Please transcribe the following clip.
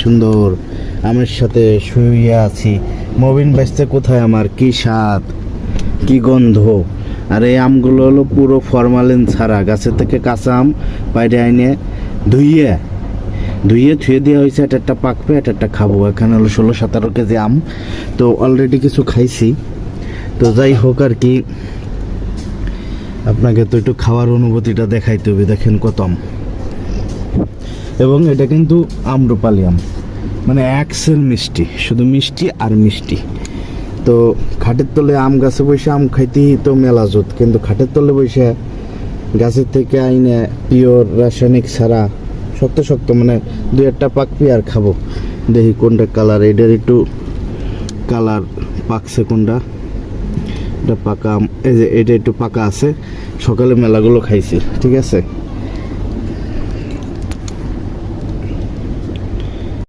সুন্দর আমের সাথে শুয়ে আছি। মবিন বাজতে কোথায় আমার, কি স্বাদ, কি গন্ধ। আর এই আমগুলো হলো পুরো ফরমালিন ছাড়া, গাছের থেকে কাঁচা আম বাইরে আইনে ধুইয়ে থুয়ে দেওয়া হয়েছে। একটা পাকবে, একটা খাবো। এখানে হলো 16-17 কেজি আম, তো অলরেডি কিছু খাইছি। তো যাই হোক আর কি, আপনাকে তো একটু খাওয়ার অনুভূতিটা দেখাইতে হবে। দেখেন কত আম, এবং এটা কিন্তু আম্রপালি আম, মানে একসের মিষ্টি, শুধু মিষ্টি আর মিষ্টি। তো খাটের তলে আম গাছে বসে আম খাইতেই তো মেলা জোত, কিন্তু খাটের তলে বসে গাছের থেকে আইনে পিওর রাসায়নিক ছাড়া শক্ত মানে 2-1টা পাকবি আর খাবো। দেখি কোনটা কালার, এটার একটু কালার পাকছে, কোনটা এটা পাকা আম। এই যে এটা একটু পাকা আছে, সকালে মেলাগুলো খাইছি, ঠিক আছে।